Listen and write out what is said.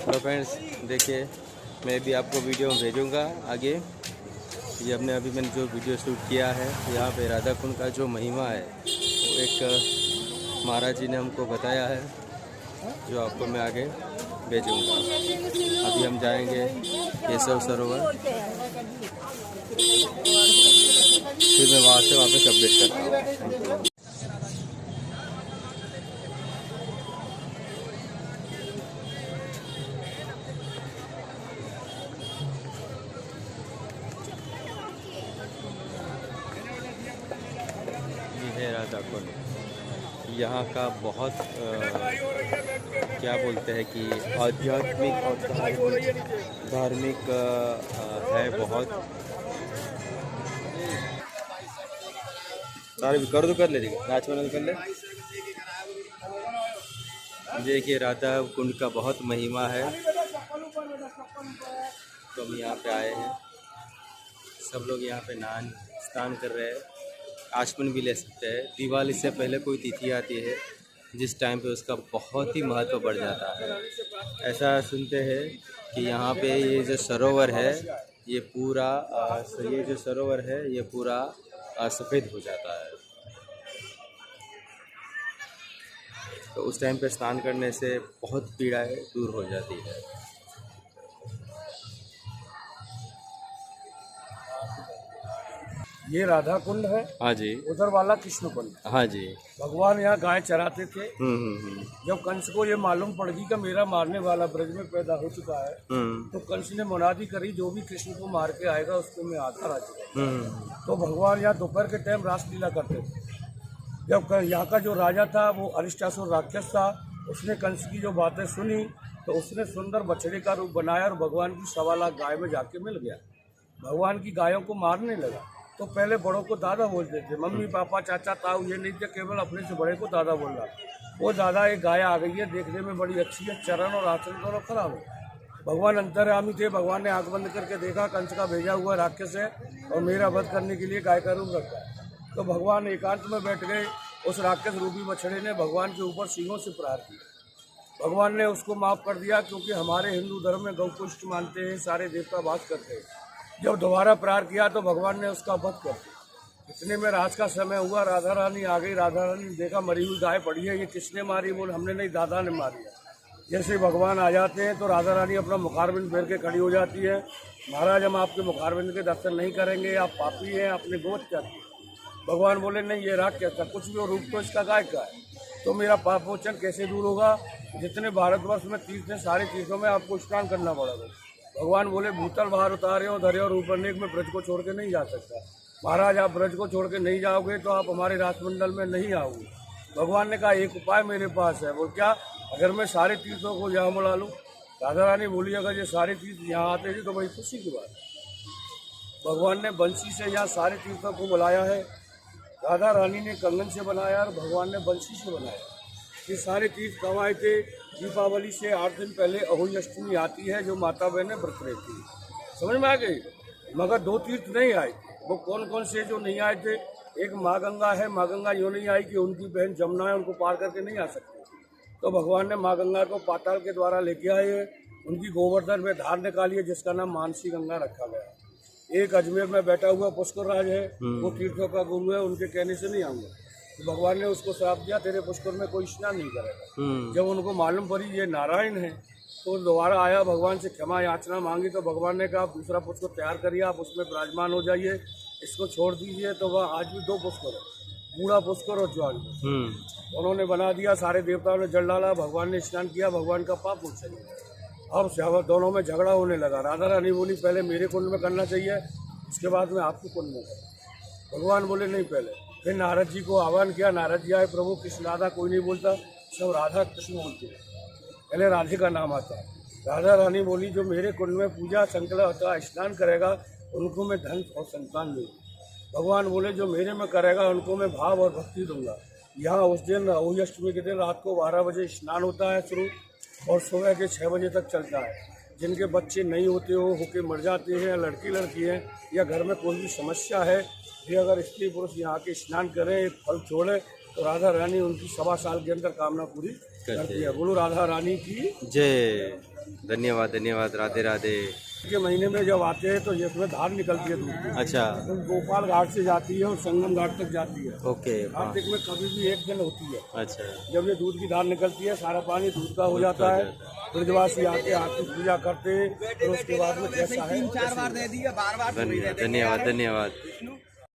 Hello friends, देखिए मैं भी आपको वीडियो भेजूंगा आगे। ये मैंने जो वीडियो शूट किया है यहाँ पे राधा कुंड का जो महिमा है वो एक महाराज जी ने हमको बताया है, जो आपको मैं आगे भेजूंगा। अभी हम जाएंगे केशव सरोवर, फिर मैं वहाँ से वापस अपडेट करता हूँ। ये है राधा कुंड। यहाँ का बहुत क्या बोलते हैं कि आध्यात्मिक और धार्मिक है बहुत सारे भी कर ले नाच वाला कर ले। देखिए राधा कुंड का बहुत महिमा है, तो हम यहाँ पे आए हैं। सब लोग यहाँ पे स्नान कर रहे हैं, आचमन भी ले सकते हैं। दिवाली से पहले कोई तिथि आती है जिस टाइम पे उसका बहुत ही महत्व बढ़ जाता है। ऐसा सुनते हैं कि यहाँ पे ये जो सरोवर है ये पूरा सफ़ेद हो जाता है। तो उस टाइम पे स्नान करने से बहुत पीड़ाएं दूर हो जाती है। ये राधा कुंड है। हाँ जी। उधर वाला कृष्ण कुंड। हाँ जी। भगवान यहाँ गाय चराते थे। हम्म। जब कंस को ये मालूम पड़ गई कि मेरा मारने वाला ब्रज में पैदा हो चुका है, तो कंस ने मुनादी करी, जो भी कृष्ण को मार के आएगा उसको मैं आधा राजा। तो भगवान यहाँ दोपहर के टाइम रासलीला करते थे। जब यहाँ का जो राजा था वो अरिष्टासुर राक्षस था, उसने कंस की जो बातें सुनी तो उसने सुंदर बछड़े का रूप बनाया और भगवान की 1.25 लाख गाय में जाके मिल गया। भगवान की गायों को मारने लगा। तो पहले बड़ों को दादा बोलते थे, मम्मी पापा चाचा ताऊ, ये नहीं थे, केवल अपने से बड़े को दादा बोल रहा। वो दादा एक गाय आ गई है, देखने में बड़ी अच्छी है, चरण और आचरण दोनों खराब है। भगवान अंतर्यामी थे। भगवान ने आंख बंद करके देखा कंस का भेजा हुआ राक्षस है और मेरा वध करने के लिए गाय का रूप रखा है। तो भगवान एकांत में बैठ गए। उस राक्षस रूपी बछड़े ने भगवान के ऊपर सिंहों से प्रहार किया। भगवान ने उसको माफ़ कर दिया, क्योंकि हमारे हिंदू धर्म में गौ को इष्ट मानते हैं, सारे देवता वास करते हैं। जब दोबारा प्रहार किया तो भगवान ने उसका वध कर दिया। इतने में रात का समय हुआ, राधा रानी आ गई। राधा रानी ने देखा मरी हुई गाय पड़ी है, ये किसने मारी? बोल हमने नहीं, दादा ने मारी है। जैसे भगवान आ जाते हैं तो राधा रानी अपना मुखारबिंद फेर के खड़ी हो जाती है। महाराज, हम आपके मुखारबिंद के दर्शन नहीं करेंगे, आप पापी हैं, अपने गोद चाहती है। भगवान बोले नहीं, ये राग कैसा? कुछ भी हो, रूप तो इसका गाय का है, तो मेरा पाप मोचन कैसे दूर होगा? जितने भारतवर्ष में तीर्थ हैं, सारे तीर्थों में आपको स्नान करना पड़ेगा। भगवान बोले भूतल बाहर उतारे हो, धरे और ऊपर नेक में ब्रज को छोड़ के नहीं जा सकता। महाराज, आप ब्रज को छोड़ के नहीं जाओगे तो आप हमारे राजमंडल में नहीं आओगे। भगवान ने कहा एक उपाय मेरे पास है। वो क्या? अगर मैं सारे तीर्थों को यहाँ बुला लूँ। राधा रानी बोली अगर ये सारे तीर्थ यहाँ आते थे तो बड़ी खुशी की बात है। भगवान ने बंसी से यहाँ सारे तीर्थों को बुलाया है। राधा रानी ने कंगन से बनाया और भगवान ने बंसी से बनाया। ये सारे तीर्थ कब आए थे? दीपावली से 8 दिन पहले अहोई अष्टमी आती है, जो माता बहनें व्रत रहती है। समझ में आ गई? मगर 2 तीर्थ नहीं आए। वो कौन कौन से जो नहीं आए थे? एक माँ गंगा है। माँ गंगा यूँ नहीं आई कि उनकी बहन जमुना है, उनको पार करके नहीं आ सकती। तो भगवान ने माँ गंगा को पाताल के द्वारा लेके आए हैं। उनकी गोवर्धन में धार निकाली है, जिसका नाम मानसी गंगा रखा गया। एक अजमेर में बैठा हुआ पुष्कर राज है, वो तीर्थों का गुरु है, उनके कहने से नहीं आऊँगा। तो भगवान ने उसको श्राप दिया, तेरे पुष्कर में कोई स्नान नहीं करेगा। जब उनको मालूम पड़ी ये नारायण है, तो दोबारा आया, भगवान से क्षमा याचना मांगी। तो भगवान ने कहा दूसरा पुष्कर तैयार करिए, आप उसमें विराजमान हो जाइए, इसको छोड़ दीजिए। तो वह आज भी 2 पुष्कर है, बूढ़ा पुष्कर और जवान। उन्होंने बना दिया। सारे देवताओं ने जल डाला, भगवान ने स्नान किया, भगवान का पाप उठ गया। अब दोनों में झगड़ा होने लगा। राधा रानी बोली पहले मेरे कुंड में करना चाहिए, उसके बाद में आपके कुंड में करें। भगवान बोले नहीं पहले। फिर नारद जी को आह्वान किया। नारद जी आए, प्रभु कृष्ण राधा कोई नहीं बोलता, सब राधा कृष्ण बोलते हैं, पहले राधे का नाम आता है। राधा रानी बोली जो मेरे कुंड में पूजा संकल्प होता स्नान करेगा उनको मैं धन और संतान दूँगा। भगवान बोले जो मेरे में करेगा उनको मैं भाव और भक्ति दूंगा। यहाँ उस दिन अहोई अष्टमी के दिन रात को 12 बजे स्नान होता है शुरू, और सुबह के 6 बजे तक चलता है। जिनके बच्चे नहीं होते होके मर जाते हैं, लड़की हैं, या घर में कोई भी समस्या है, ये अगर स्त्री पुरुष यहाँ के स्नान करें, एक फल छोड़े, तो राधा रानी उनकी 1.25 साल के अंदर कामना पूरी करती है। बोलो राधा रानी की जय। धन्यवाद धन्यवाद, राधे राधे। के महीने में जब आते हैं तो इसमें धार निकलती है दूध की। अच्छा, तो गोपाल घाट से जाती है और संगम घाट तक जाती है। ओके। हाँ, कार्तिक में कभी भी एक दिन होती है। अच्छा, जब ये दूध की धार निकलती है सारा पानी दूध का हो जाता है। ब्रजवासी आके आरती पूजा करते, फिर उसके बाद में जैसा है धन्यवाद धन्यवाद धन्यवाद।